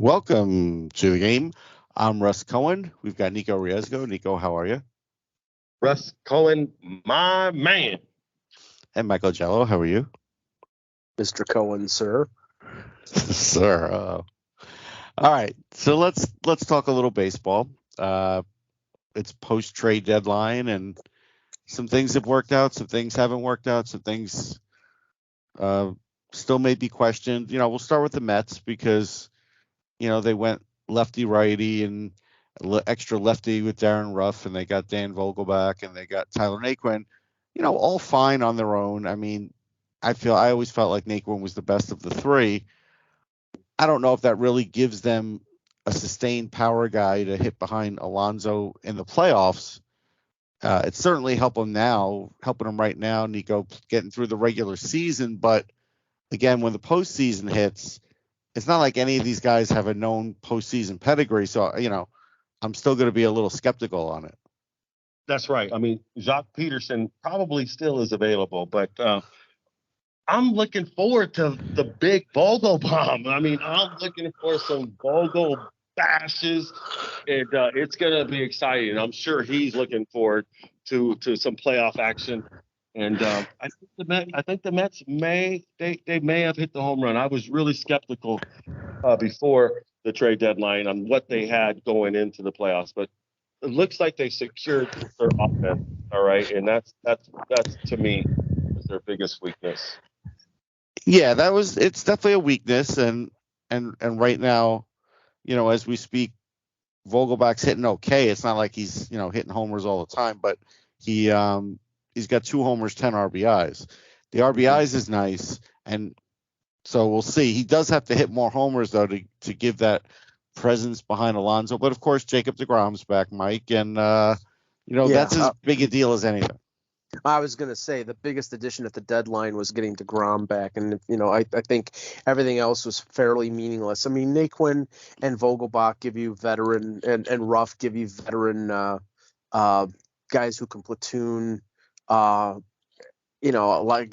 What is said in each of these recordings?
Welcome to the game. I'm Russ Cohen. We've got Nikco Riesgo. Nikco, how are you? Russ Cohen, my man. And Mike Augello, how are you? Mr. Cohen, sir. Sir. All right. So let's talk a little baseball. It's post trade deadline, and some things have worked out, some things haven't worked out, some things uh, still may be questioned. We'll start with the Mets because they went lefty righty and extra lefty with Darren Ruff, and they got Dan Vogelback, and they got Tyler Naquin. All fine on their own. I mean, I always felt like Naquin was the best of the three. I don't know if that really gives them a sustained power guy to hit behind Alonso in the playoffs. It's certainly helping them right now, Nico, getting through the regular season. But again, when the postseason hits, it's not like any of these guys have a known postseason pedigree. So, I'm still going to be a little skeptical on it. That's right. I mean, Jacques Peterson probably still is available, but I'm looking forward to the big Vogel bomb. I mean, I'm looking for some Vogel bashes, and it's going to be exciting. I'm sure he's looking forward to some playoff action. And I think the Mets they may have hit the home run. I was really skeptical before the trade deadline on what they had going into the playoffs, but it looks like they secured their offense. All right, and that's to me is their biggest weakness. Yeah, it's definitely a weakness, and right now, as we speak, Vogelback's hitting okay. It's not like he's hitting homers all the time, but he's got 2 homers, 10 RBIs. The RBIs is nice, and so we'll see. He does have to hit more homers though to give that presence behind Alonso. But of course, Jacob deGrom's back, Mike, and that's as big a deal as anything. I was going to say the biggest addition at the deadline was getting DeGrom back. And, I think everything else was fairly meaningless. I mean, Naquin and Vogelbach give you veteran and Ruff give you veteran guys who can platoon, like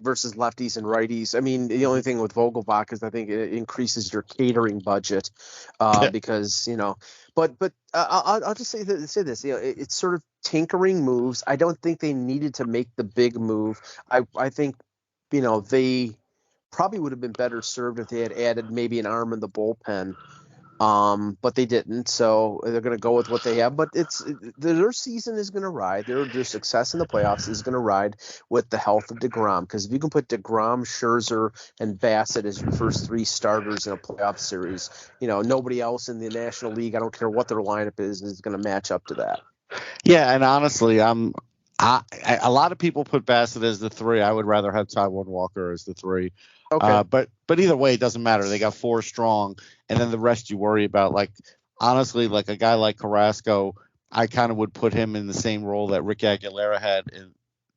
versus lefties and righties. I mean, the only thing with Vogelbach is I think it increases your catering budget because, but I'll just say this, it's sort of tinkering moves. I don't think they needed to make the big move. I think, they probably would have been better served if they had added maybe an arm in the bullpen. But they didn't, so they're going to go with what they have. But their season is going to ride. Their success in the playoffs is going to ride with the health of DeGrom. Because if you can put DeGrom, Scherzer, and Bassett as your first 3 starters in a playoff series, nobody else in the National League, I don't care what their lineup is going to match up to that. Yeah, and honestly, a lot of people put Bassett as the 3. I would rather have Taijuan Walker as the 3. Okay. But either way, it doesn't matter. They got 4 strong, and then the rest you worry about. Like, honestly, like a guy like Carrasco, I kind of would put him in the same role that Rick Aguilera had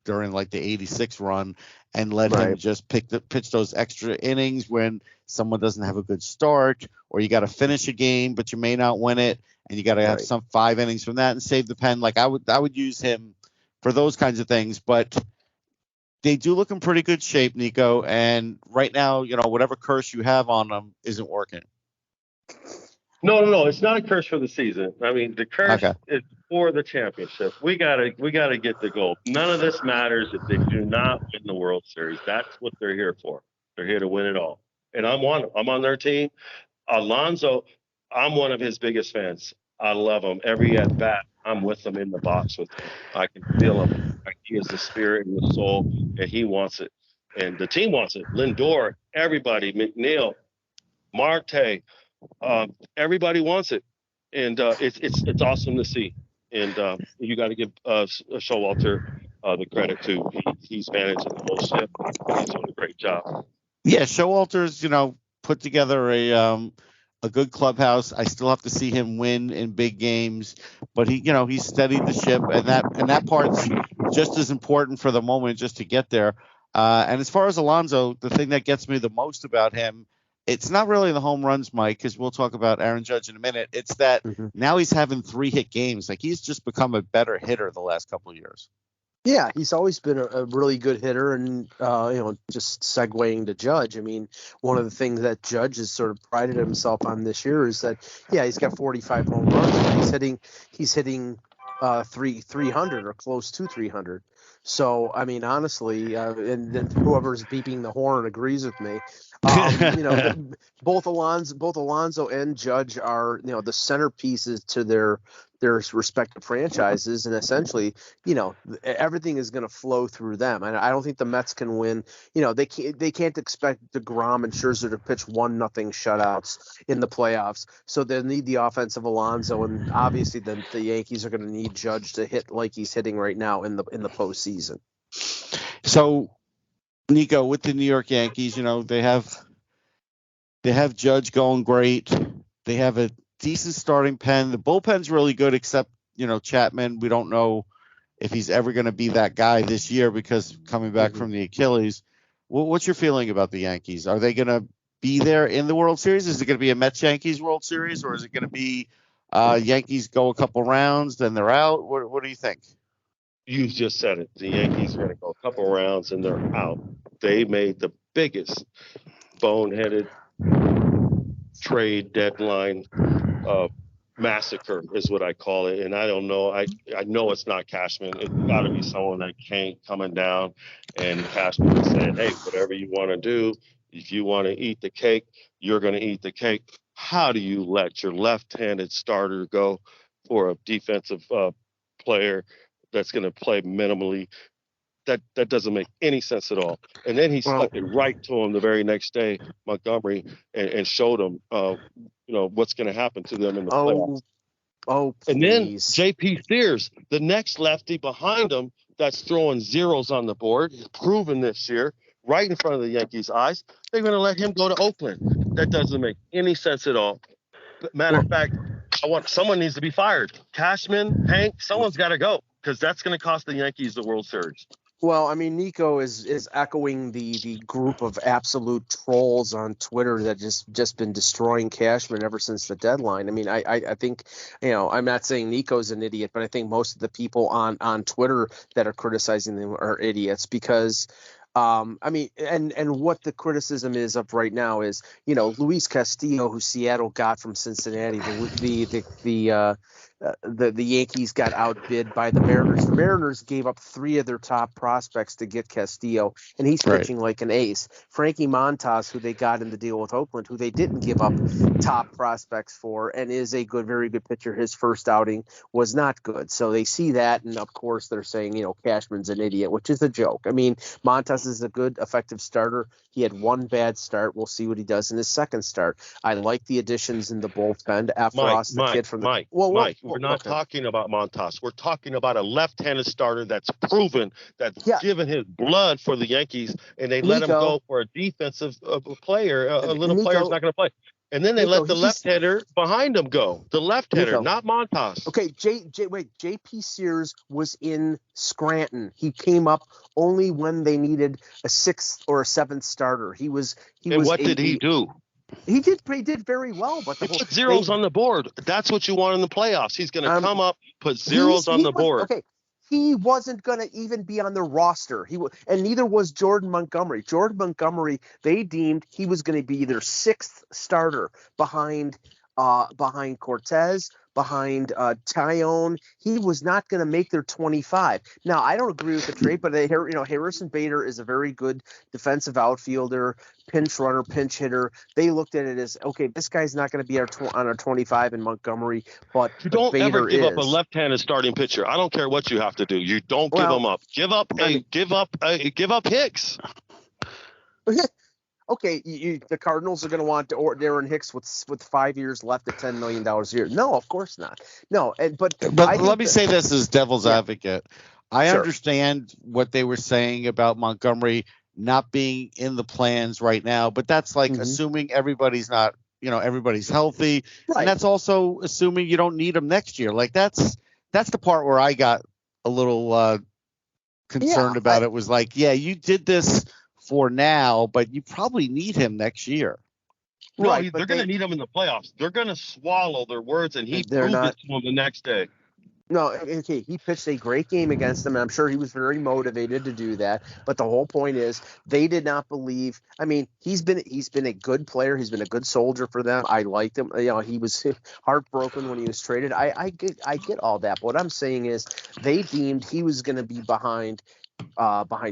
during like the '86 run, and let him just pitch those extra innings when someone doesn't have a good start, or you got to finish a game, but you may not win it, and you got to have some 5 innings from that and save the pen. Like I would use him for those kinds of things, but they do look in pretty good shape, Nico. And right now, whatever curse you have on them isn't working. No. It's not a curse for the season. I mean, the curse is for the championship. We gotta get the gold. None of this matters if they do not win the World Series. That's what they're here for. They're here to win it all. And I'm on their team. Alonso, I'm one of his biggest fans. I love him. Every at bat, I'm with him in the box with him. I can feel him. Like he is the spirit and the soul, and he wants it. And the team wants it. Lindor, everybody, McNeil, Marte, everybody wants it, and it's awesome to see. And you got to give Showalter the credit too. He's managing the whole ship. He's doing a great job. Yeah, Showalter's put together a good clubhouse. I still have to see him win in big games, but he's steadied the ship, and that part's just as important for the moment, just to get there. And as far as Alonso, the thing that gets me the most about him, it's not really the home runs, Mike, because we'll talk about Aaron Judge in a minute. It's that now he's having 3-hit games. Like, he's just become a better hitter the last couple of years. Yeah, he's always been a really good hitter, and just segueing to Judge. I mean, one of the things that Judge has sort of prided himself on this year is that he's got 45 home runs, but he's hitting 300 or close to 300. So I mean, honestly, and then whoever's beeping the horn agrees with me. Both Alonso and Judge are the centerpieces to their respective franchises, and essentially, everything is going to flow through them. And I don't think the Mets can win. They can't expect DeGrom and Scherzer to pitch 1-0 shutouts in the playoffs. So they need the offensive Alonso, and obviously the Yankees are going to need Judge to hit like he's hitting right now in the postseason. So, Nico, with the New York Yankees, they have Judge going great. They have a decent starting pen. The bullpen's really good, except Chapman. We don't know if he's ever going to be that guy this year because coming back from the Achilles. What's your feeling about the Yankees? Are they going to be there in the World Series? Is it going to be a Mets-Yankees World Series, or is it going to be Yankees go a couple rounds, then they're out? What do you think? You just said it. The Yankees are going to go a couple rounds and they're out. They made the biggest boneheaded trade deadline massacre is what I call it. And I don't know. I know it's not Cashman. It's got to be someone that came coming down, and Cashman is saying, hey, whatever you want to do, if you want to eat the cake, you're going to eat the cake. How do you let your left-handed starter go for a defensive player that's going to play minimally? That doesn't make any sense at all. And then he stuck it right to him the very next day, Montgomery, and showed him, what's going to happen to them in the playoffs. And then J.P. Sears, the next lefty behind him, that's throwing zeros on the board, proven this year, right in front of the Yankees' eyes. They're going to let him go to Oakland. That doesn't make any sense at all. Matter of fact, someone needs to be fired. Cashman, Hank, someone's got to go, because that's going to cost the Yankees the World Series. Well, I mean, Nico is echoing the group of absolute trolls on Twitter that just been destroying Cashman ever since the deadline. I mean, I think, I'm not saying Nico's an idiot, but I think most of the people on Twitter that are criticizing them are idiots because I mean, and what the criticism is of right now is, Luis Castillo, who Seattle got from Cincinnati, the Yankees got outbid by the Mariners. The Mariners gave up 3 of their top prospects to get Castillo, and he's pitching like an ace. Frankie Montas, who they got in the deal with Oakland, who they didn't give up top prospects for, and is a very good pitcher. His first outing was not good. So they see that, and of course they're saying, Cashman's an idiot, which is a joke. I mean, Montas is a good, effective starter. He had one bad start. We'll see what he does in his second start. I like the additions in the bullpen. Mike, we're not talking about Montas. We're talking about a left-handed starter that's proven, that's given his blood for the Yankees, and they let him go for a defensive player. A little player's not going to play. And then they let the left-hander behind him go. The left-hander, not Montas. Okay, J.P. Sears was in Scranton. He came up only when they needed a 6th or a 7th starter. What did he do? He did very well, but he put zeros on the board. That's what you want in the playoffs. He's going to come up, put zeros on the board. Okay, he wasn't going to even be on the roster. And neither was Jordan Montgomery. Jordan Montgomery, they deemed he was going to be their 6th starter behind Cortez, behind Tyone. He was not going to make their 25. Now, I don't agree with the trade, but Harrison Bader is a very good defensive outfielder, pinch runner, pinch hitter. They looked at it as, okay, this guy's not going to be on our 25 in Montgomery, but you don't Bader ever give up a left-handed starting pitcher. I don't care what you have to do. You don't give him up. Give up Hicks. Okay, the Cardinals are going to want Darren Hicks with 5 years left at $10 million a year. No, of course not. No, but let me say this as devil's advocate. I understand what they were saying about Montgomery not being in the plans right now, but that's like assuming everybody's not, everybody's healthy, and that's also assuming you don't need him next year. Like that's the part where I got a little concerned about it. Was like, you did this for now, but you probably need him next year. No, they're going to need him in the playoffs. They're going to swallow their words, and he proved it to him the next day. No, okay, he pitched a great game against them, and I'm sure he was very motivated to do that. But the whole point is they did not believe. I mean, he's been a good player. He's been a good soldier for them. I liked him. He was heartbroken when he was traded. I get all that. But what I'm saying is they deemed he was going to be behind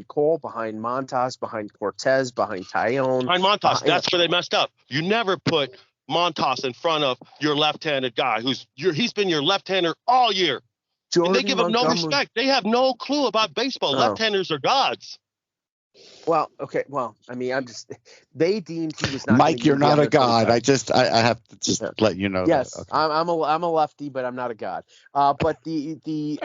Cole, behind Montas, behind Cortez, behind Tyone. Behind Montas, that's where they messed up. You never put Montas in front of your left-handed guy he's been your left-hander all year. And they give him no respect. They have no clue about baseball. Left-handers are gods. Well, okay. Well, I mean, they deemed he was not. Mike, you're not a god. I have to just let you know. Yes, that. Okay. I'm a lefty, but I'm not a god. But the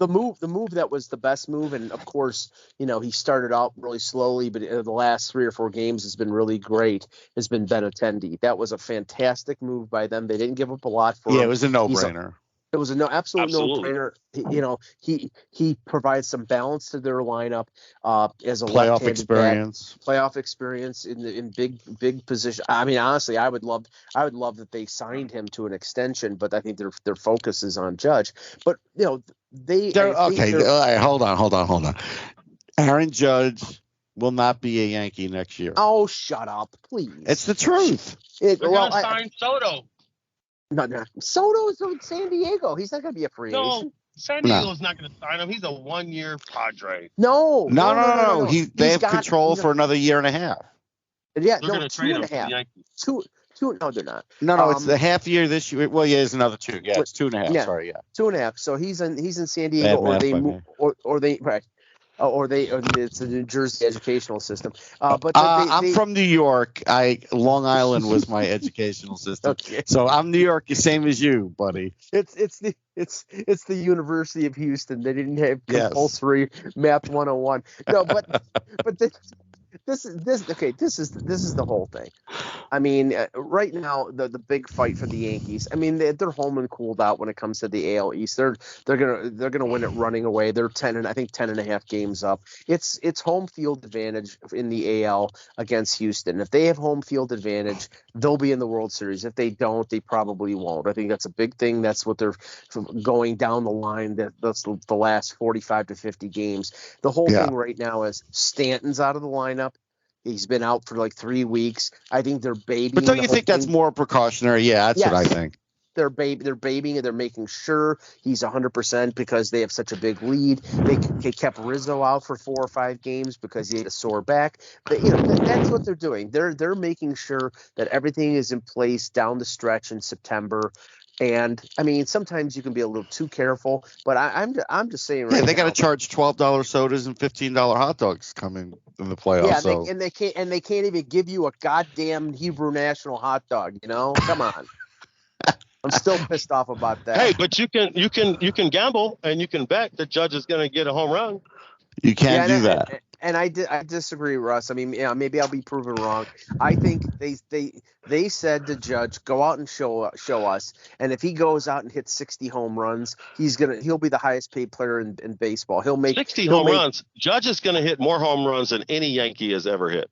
move that was the best move, and of course, he started out really slowly, but the last 3 or 4 games has been really great. Has been Benintendi. That was a fantastic move by them. They didn't give up a lot for him. Yeah, it was a no-brainer. It was an absolute no-brainer. He provides some balance to their lineup as a playoff experience. Playoff experience in big position. I mean, honestly, I would love that they signed him to an extension, but I think their focus is on Judge. But they're okay. All right, hold on. Aaron Judge will not be a Yankee next year. Oh, shut up, please. It's the truth. They're going to sign Soto. No. Soto's from San Diego. He's not going to be a free agent. No, San Diego's not going to sign him. He's a 1-year Padre. No. They have control for another year and a half. Yeah, they're going to trade him to the Yankees. Two. No, they're not. No, it's the half year this year. Well, yeah, it's another 2. Yeah, it's 2.5. Yeah, sorry, yeah. 2.5. So he's in San Diego, or it's the New Jersey educational system. But I'm from New York. Long Island was my educational system. Okay. So I'm New York, the same as you, buddy. It's the University of Houston. They didn't have compulsory Math 101. No, but this is the whole thing. I mean, right now the big fight for the Yankees. I mean, they're home and cooled out when it comes to the AL East. They're gonna win it running away. They're 10.5 games up. It's home field advantage in the AL against Houston. If they have home field advantage, they'll be in the World Series. If they don't, they probably won't. I think that's a big thing. That's what they're going down the line. That's the last 45 to 50 games. The whole thing right now is Stanton's out of the lineup. He's been out for like 3 weeks. I think they're babying. But don't you think that's more precautionary? Yeah, that's what I think. They're babying it. They're making sure he's 100% because they have such a big lead. They kept Rizzo out for 4 or 5 games because he had a sore back. But that's what they're doing. They're making sure that everything is in place down the stretch in September. And I mean, sometimes you can be a little too careful, but I'm just saying. Right they got to charge $12 sodas and $15 hot dogs coming in the playoffs. Yeah, and they can't even give you a goddamn Hebrew National hot dog. Come on. I'm still pissed off about that. Hey, but you can gamble and you can bet the Judge is going to get a home run. You can't do that. And I disagree, Russ. I mean, maybe I'll be proven wrong. I think they said to Judge, go out and show us. And if he goes out and hits 60 home runs, he'll be the highest paid player in baseball. He'll make 60 home runs. Judge is going to hit more home runs than any Yankee has ever hit.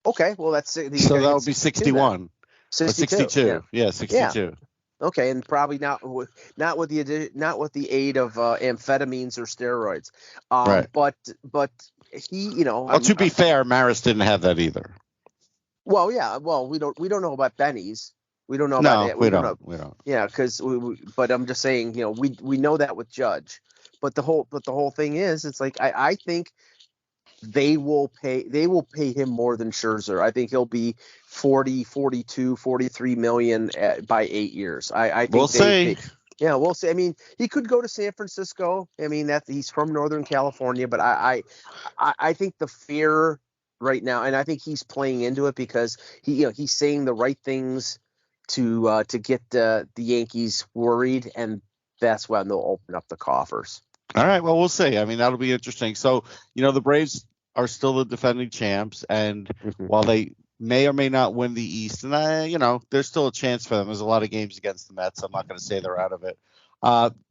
Okay, well that's so that would be 61. 62. Yeah, 62. Yeah. Okay, and probably not with the aid of amphetamines or steroids. Right. But he, Well, to be fair, Maris didn't have that either. Well, yeah. Well, we don't know about Benny's. We don't know about it. We don't. Yeah, because but I'm just saying, we know that with Judge. But the whole thing is, it's like I think they will pay him more than Scherzer. I think he'll be 40, 42, 43 million by 8 years. I think we'll see. Yeah, we'll see. I mean, he could go to San Francisco. I mean, he's from Northern California, but I think the fear right now, and I think he's playing into it because he's saying the right things to get the Yankees worried, and that's when they'll open up the coffers. All right, well, we'll see. I mean, that'll be interesting. So, the Braves are still the defending champs, and while they may or may not win the East, and there's still a chance for them. There's a lot of games against the Mets. I'm not going to say they're out of it.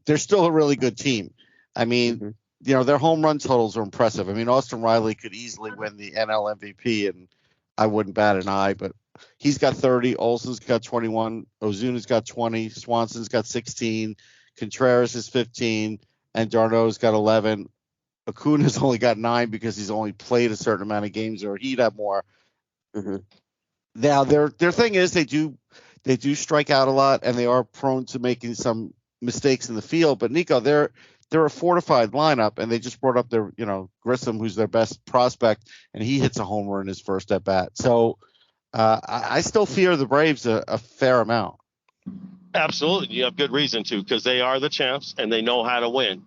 They're still a really good team. I mean, their home run totals are impressive. I mean, Austin Riley could easily win the NL MVP, and I wouldn't bat an eye, but he's got 30. Olson's got 21. Ozuna's got 20. Swanson's got 16. Contreras is 15, and d'Arnaud's got 11. Acuna's only got 9 because he's only played a certain amount of games, or he'd have more. Mm-hmm. Now their thing is they do strike out a lot, and they are prone to making some mistakes in the field. But Nico, they're a fortified lineup, and they just brought up their Grissom, who's their best prospect, and he hits a homer in his first at bat. So I still fear the Braves a fair amount. Absolutely, you have good reason to, because they are the champs and they know how to win.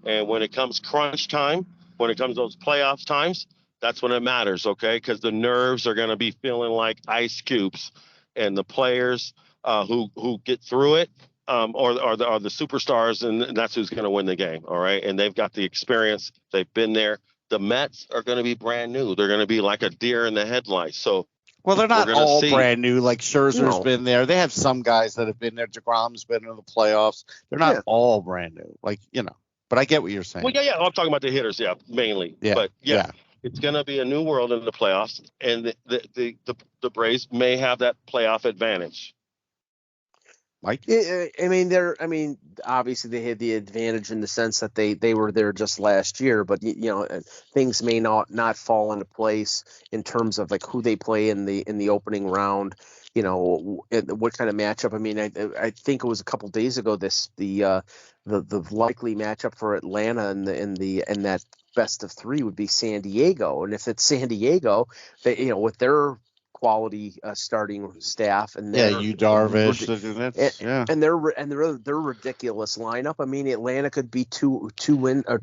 And when it comes crunch time, when it comes those playoffs times, that's when it matters, okay? Because the nerves are going to be feeling like ice cubes, and the players who get through it are the superstars, and that's who's going to win the game, all right? And they've got the experience. They've been there. The Mets are going to be brand new. They're going to be like a deer in the headlights. So, well, they're not all brand new. Like Scherzer's been there. They have some guys that have been there. DeGrom's been in the playoffs. They're not all brand new. Like, but I get what you're saying. Well, yeah. I'm talking about the hitters, mainly. Yeah. But it's going to be a new world in the playoffs, and the Braves may have that playoff advantage. Mike? Obviously they had the advantage in the sense that they were there just last year, but things may not fall into place in terms of like who they play in the opening round. What kind of matchup. I think it was a couple days ago the likely matchup for Atlanta in that best of 3 would be San Diego, and if it's San Diego, they with their quality starting staff and Yu Darvish and their ridiculous lineup. Atlanta could be two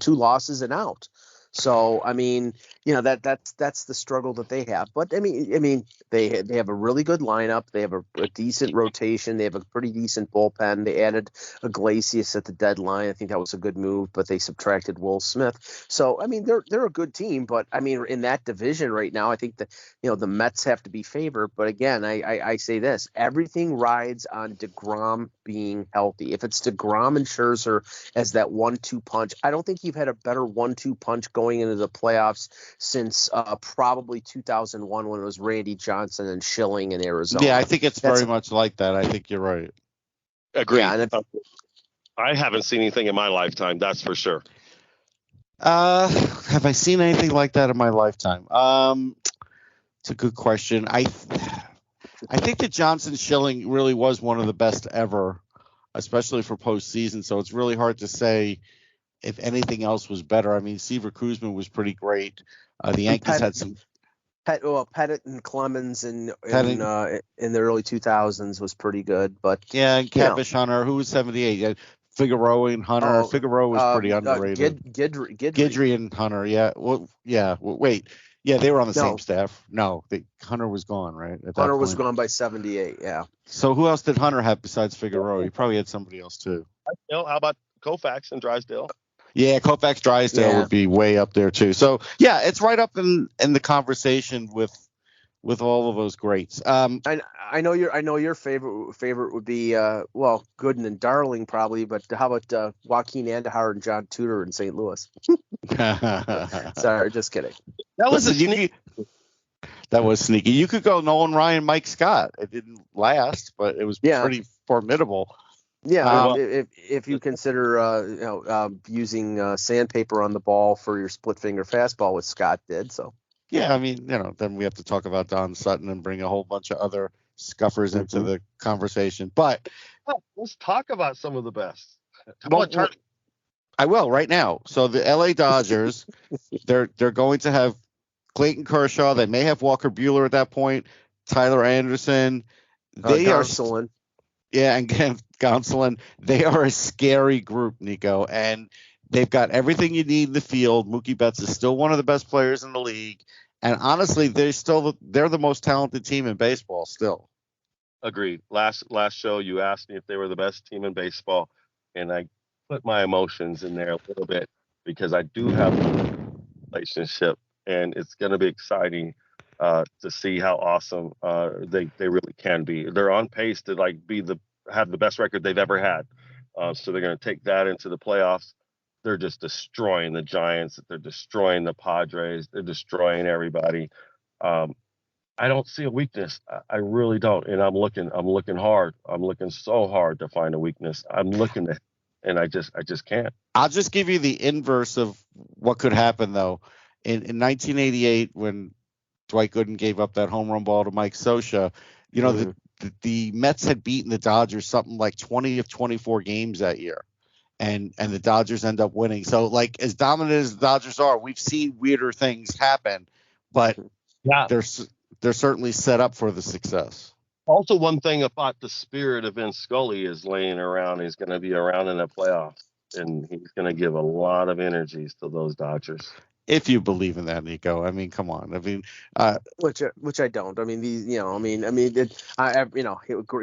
losses and out. So that's the struggle that they have. But they have a really good lineup. They have a decent rotation. They have a pretty decent bullpen. They added Iglesias at the deadline. I think that was a good move, but they subtracted Will Smith. So they're a good team. But in that division right now, I think the Mets have to be favored. But again, I say this: everything rides on DeGrom being healthy. If it's DeGrom and Scherzer as that 1-2 punch, I don't think you've had a better 1-2 punch going into the playoffs since probably 2001 when it was Randy Johnson and Schilling in Arizona. Yeah, I think it's very much like that. I think you're right. Agreed. Yeah, I haven't seen anything in my lifetime, that's for sure. Have I seen anything like that in my lifetime? It's a good question. I think that Johnson Schilling really was one of the best ever, especially for postseason. So it's really hard to say if anything else was better. Seaver Kuzman was pretty great. The Yankees had some. Pettit and Clemens in the early 2000s was pretty good, but and Catfish Hunter, who was 78. Figueroa and Hunter. Figueroa was pretty underrated. Guidry and Hunter. Yeah. Well, yeah. Wait. Yeah, they were on the same staff. No, Hunter was gone, right? Hunter was gone by 78. Yeah. So who else did Hunter have besides Figueroa? He probably had somebody else too. How about Koufax and Drysdale? Yeah, Koufax, Drysdale would be way up there too. So yeah, it's right up in the conversation with all of those greats. I know your favorite would be Gooden and Darling probably, but how about Joaquin Andahar and John Tudor in St. Louis? Sorry, just kidding. That was sneaky. You could go Nolan Ryan, Mike Scott. It didn't last, but it was pretty formidable. Yeah, if you consider using sandpaper on the ball for your split finger fastball, what Scott did. So yeah, then we have to talk about Don Sutton and bring a whole bunch of other scuffers into the conversation. But let's talk about some of the best. I will right now. So the LA Dodgers, they're going to have Clayton Kershaw. They may have Walker Buehler at that point. Tyler Anderson. They are. Yeah, and Gonsolin, they are a scary group, Nico, and they've got everything you need in the field. Mookie Betts is still one of the best players in the league, and honestly, they're the most talented team in baseball still. Agreed. Last show, you asked me if they were the best team in baseball, and I put my emotions in there a little bit because I do have a relationship, and it's going to be exciting to see how awesome they really can be. They're on pace to have the best record they've ever had. So they're going to take that into the playoffs. They're just destroying the Giants. They're destroying the Padres. They're destroying everybody. I don't see a weakness. I really don't. And I'm looking hard. I'm looking so hard to find a weakness. I'm looking and I just can't. I'll just give you the inverse of what could happen though. In 1988, when Dwight Gooden gave up that home run ball to Mike Scioscia, the Mets had beaten the Dodgers something like 20 of 24 games that year. And the Dodgers end up winning. So, like, as dominant as the Dodgers are, we've seen weirder things happen, but they're certainly set up for the success. Also, one thing about the spirit of Vince Scully is laying around. He's going to be around in the playoffs, and he's going to give a lot of energies to those Dodgers. If you believe in that, Nico, I mean, come on. I mean, which I don't. I mean, it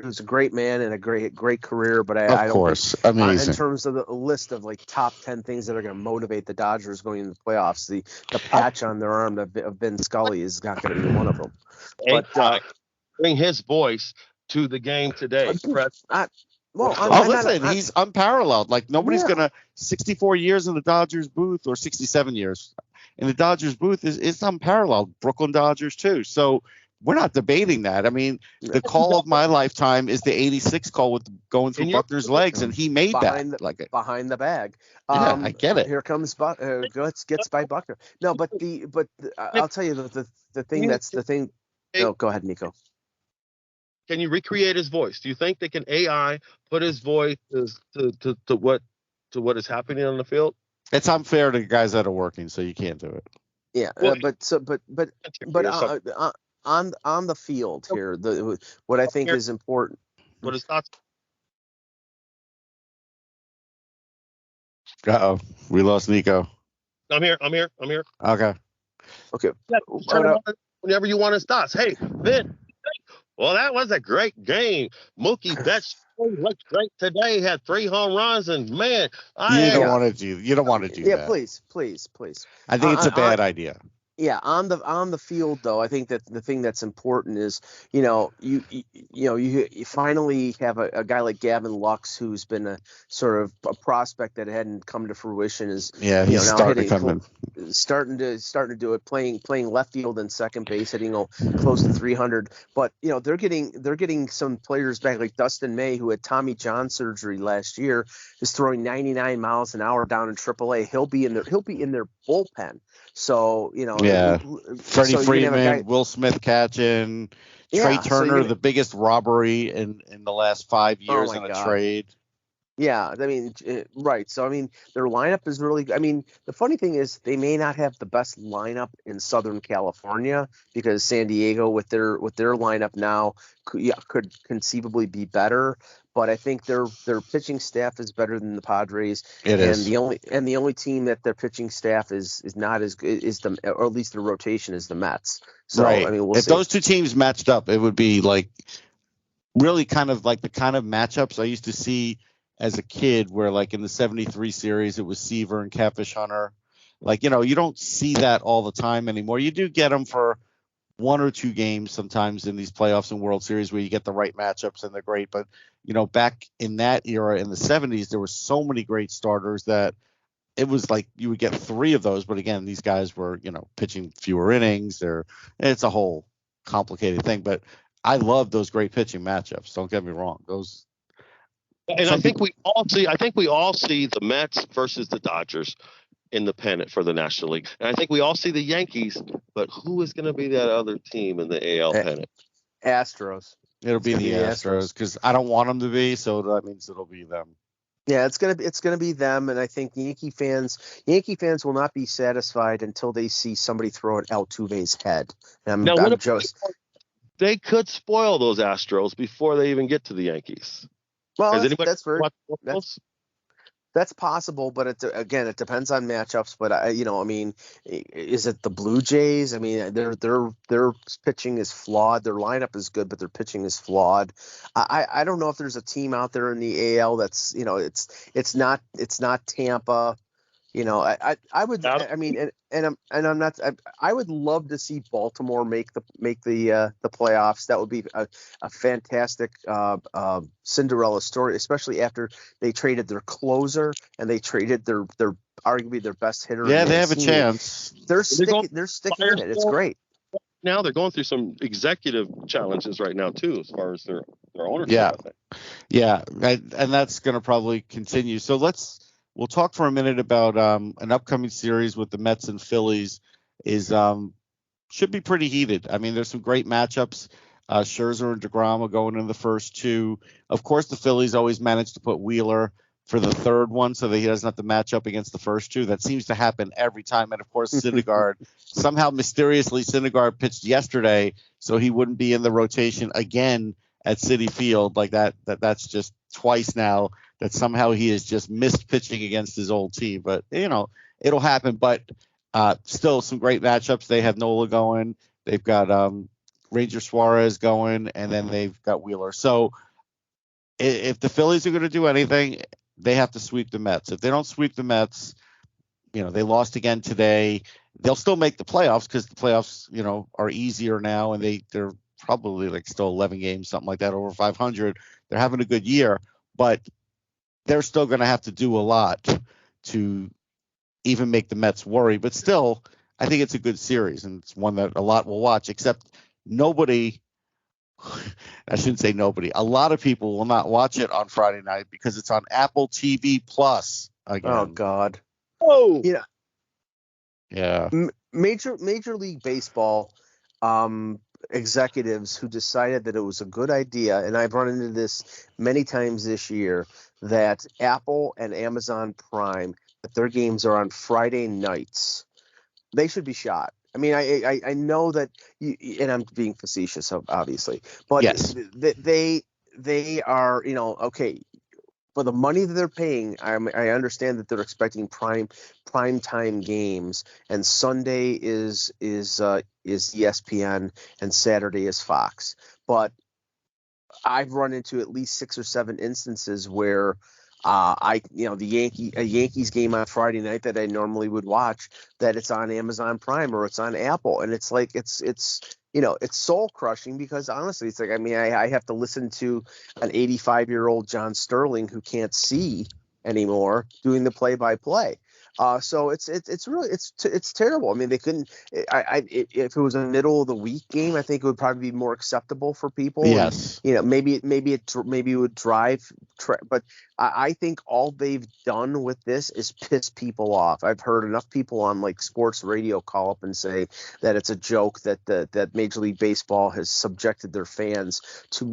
was a great man and a great career, but I don't think, amazing. In terms of the list of like top 10 things that are going to motivate the Dodgers going into the playoffs, the patch on their arm of Vince Scully is not going to be one of them. But bring his voice to the game today. Listen, he's unparalleled. Like, nobody's going to 64 years in the Dodgers booth, or 67 years in the Dodgers booth is unparalleled. Brooklyn Dodgers too. So we're not debating that. I mean, the call of my lifetime is the 86 call with going through Buckner's legs, and he made behind the bag. I get it. Here comes gets by Buckner. No, but I'll tell you the thing. No, go ahead, Nico. Can you recreate his voice? Do you think they can AI put his voice to what is happening on the field? It's unfair to guys that are working, so you can't do it. Yeah, but on the field here, what I think is important. What is thoughts? Uh-oh, we lost Nico. I'm here. Okay. Yeah, whenever you want his thoughts. Hey, Vin. Well, that was a great game. Mookie Betts looked great today. Had 3 home runs, and man, you don't want to do that. Yeah, please. I think it's a bad idea. Yeah, on the field though, I think that the thing that's important is, you finally have a guy like Gavin Lux, who's been a sort of a prospect that hadn't come to fruition. He's starting to do it, playing left field and second base, hitting close to 300. But they're getting some players back like Dustin May, who had Tommy John surgery last year, is throwing 99 miles an hour down in AAA. He'll be in their bullpen. So Freddie Freeman, Will Smith catching, Trey Turner, the biggest robbery in the last 5 years in a trade. Yeah, I mean, right. So I mean, their lineup is really. I mean, the funny thing is they may not have the best lineup in Southern California, because San Diego with their lineup now could conceivably be better. But I think their pitching staff is better than the Padres. The only team that their pitching staff is not as good or at least their rotation is the Mets. So right. I mean, we'll if see. Those two teams matched up, it would be like really kind of like the kind of matchups I used to see as a kid, where like in the 73 series, it was Seaver and Catfish Hunter. Like, you don't see that all the time anymore. You do get them for 1 or 2 games sometimes in these playoffs and World Series where you get the right matchups and they're great. But, back in that era in the 70s, there were so many great starters that it was like you would get 3 of those. But again, these guys were, pitching fewer innings. It's a whole complicated thing. But I love those great pitching matchups. Don't get me wrong. I think we all see the Mets versus the Dodgers in the pennant for the National League. And I think we all see the Yankees, but who is going to be that other team in the AL pennant? Astros. It'll be the Astros, because I don't want them to be, so that means it'll be them. Yeah, it's gonna be them, and I think Yankee fans will not be satisfied until they see somebody throw it Altuve's head. They could spoil those Astros before they even get to the Yankees. Well, that's possible, but it depends on matchups. But is it the Blue Jays? I mean, their pitching is flawed. Their lineup is good, but their pitching is flawed. I don't know if there's a team out there in the AL that's it's not Tampa. I would. I mean, and I'm not. I would love to see Baltimore make the playoffs. That would be a fantastic Cinderella story, especially after they traded their closer and they traded their arguably their best hitter. Yeah, they have a chance. They're sticking in it. It's great. Now they're going through some executive challenges right now too, as far as their Their ownership, Yeah. I think. Yeah, and that's going to probably continue. So we'll talk for a minute about an upcoming series with the Mets and Phillies. Should be pretty heated. I mean, there's some great matchups. Scherzer and DeGrom are going in the first two. Of course, the Phillies always manage to put Wheeler for the third one so that he doesn't have to match up against the first two. That seems to happen every time. And of course, Syndergaard, somehow mysteriously, Syndergaard pitched yesterday, so he wouldn't be in the rotation again at Citi Field. Like that's just twice now that somehow he has just missed pitching against his old team. But, it'll happen. But still some great matchups. They have Nola going. They've got Ranger Suarez going, and then they've got Wheeler. So if the Phillies are going to do anything, they have to sweep the Mets. If they don't sweep the Mets, they lost again today. They'll still make the playoffs because the playoffs, are easier now, and they're probably like still 11 games, something like that, over 500. They're having a good year, but they're still going to have to do a lot to even make the Mets worry. But still, I think it's a good series, and it's one that a lot will watch, except nobody – I shouldn't say nobody. A lot of people will not watch it on Friday night because it's on Apple TV Plus again. Oh, God. Oh! Yeah. Major League Baseball executives who decided that it was a good idea, and I've run into this many times this year, that Apple and Amazon Prime, that their games are on Friday nights. They should be shot. I mean, I know that, and I'm being facetious, obviously, but yes. they are, okay. For the money that they're paying, I understand that they're expecting prime time games, and Sunday is ESPN and Saturday is Fox. But I've run into at least 6 or 7 instances where a Yankees game on Friday night that I normally would watch, that it's on Amazon Prime or it's on Apple, and it's like it's soul crushing, because honestly, it's like, I mean, I have to listen to an 85-year-old John Sterling who can't see anymore doing the play-by-play. So it's really it's terrible. I mean, they couldn't. If it was a middle of the week game, I think it would probably be more acceptable for people. Yes. And, maybe it would drive. But I think all they've done with this is piss people off. I've heard enough people on like sports radio call up and say that it's a joke that Major League Baseball has subjected their fans to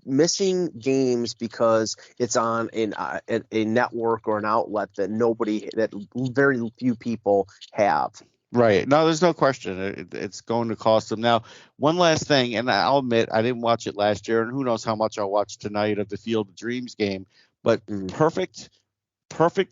missing games because it's on a network or an outlet that very few people have. Right. No, there's no question. It's going to cost them. Now, one last thing, and I'll admit I didn't watch it last year, and who knows how much I'll watch tonight of the Field of Dreams game, but perfect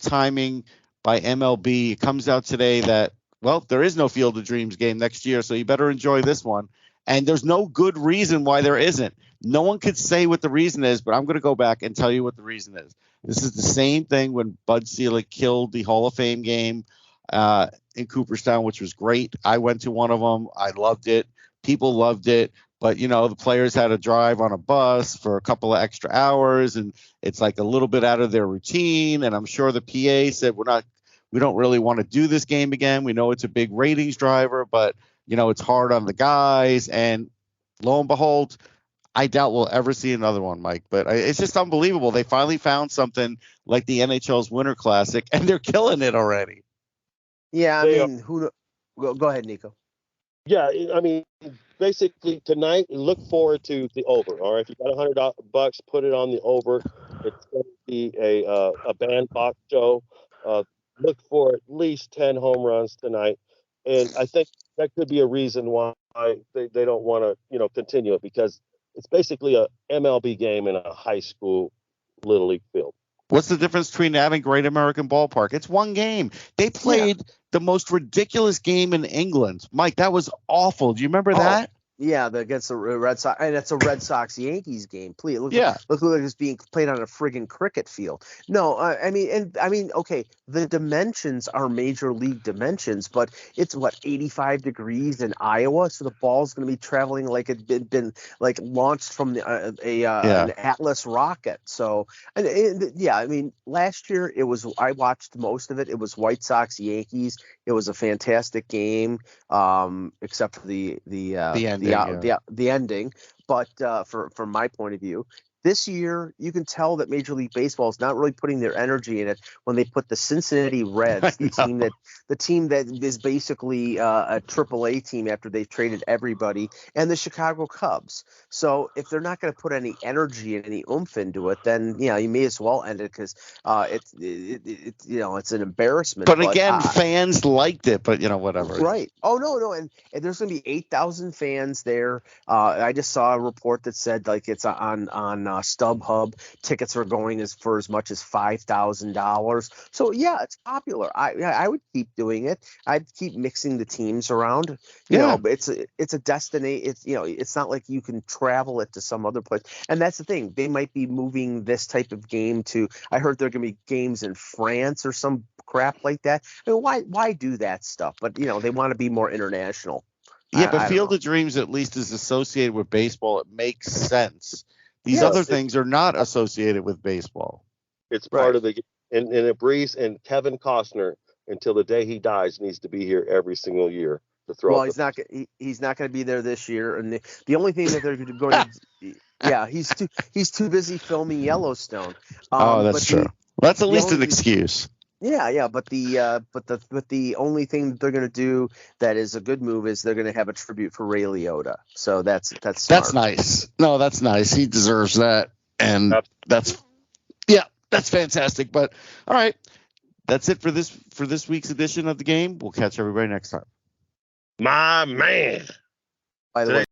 timing by MLB. It comes out today that, well, there is no Field of Dreams game next year, so you better enjoy this one. And there's no good reason why there isn't. No one could say what the reason is, but I'm going to go back and tell you what the reason is. This is the same thing when Bud Selig killed the Hall of Fame game in Cooperstown, which was great. I went to one of them. I loved it. People loved it. But, the players had to drive on a bus for a couple of extra hours, and it's like a little bit out of their routine. And I'm sure the PA said, we don't really want to do this game again. We know it's a big ratings driver, but, it's hard on the guys. And lo and behold, I doubt we'll ever see another one, Mike. But it's just unbelievable. They finally found something like the NHL's Winter Classic, and they're killing it already. Yeah, I mean, go ahead, Nico. Yeah, I mean, basically tonight, look forward to the over. All right, if you got $100, put it on the over. It's going to be a bandbox show. Look for at least 10 home runs tonight, and I think that could be a reason why they don't want to continue it, because it's basically a MLB game in a high school Little League field. What's the difference between that and Great American Ballpark? It's one game. They played the most ridiculous game in England. Mike, that was awful. Do you remember that? Yeah, against the Red Sox, and it's a Red Sox Yankees game. Please look like it's being played on a friggin' cricket field. No, I mean, okay, the dimensions are Major League dimensions, but it's 85 degrees in Iowa, so the ball's going to be traveling like it'd been like launched from an Atlas rocket. So, I mean, last year I watched most of it. It was White Sox Yankees. It was a fantastic game, except for the the ending. But from my point of view, this year you can tell that Major League Baseball is not really putting their energy in it when they put the Cincinnati Reds, the team that is basically a AAA team after they've traded everybody, and the Chicago Cubs. So if they're not going to put any energy and any oomph into it, then you may as well end it, because it's an embarrassment. But again, fans liked it, but whatever. Right. Oh no, and there's going to be 8,000 fans there. I just saw a report that said it's on StubHub. Tickets are going for as much as $5,000. So yeah, it's popular. I would keep doing it. I'd keep mixing the teams around. But it's a destination. It's not like you can travel it to some other place. And that's the thing. They might be moving this type of game to. I heard there are going to be games in France or some crap like that. I mean, why do that stuff? But they want to be more international. Yeah, but Field of Dreams at least is associated with baseball. It makes sense. These other things are not associated with baseball. It's part of the and it breathes. And Kevin Costner, until the day he dies, needs to be here every single year to throw. Well, he's not going to be there this year. And the only thing that they're going to he's too busy filming Yellowstone. That's true. That's at least an excuse. Yeah, but the only thing that they're going to do that is a good move is they're going to have a tribute for Ray Liotta. So that's smart. That's nice. No, that's nice. He deserves that, and that's fantastic. But all right, that's it for this week's edition of the game. We'll catch everybody next time. My man. By the way.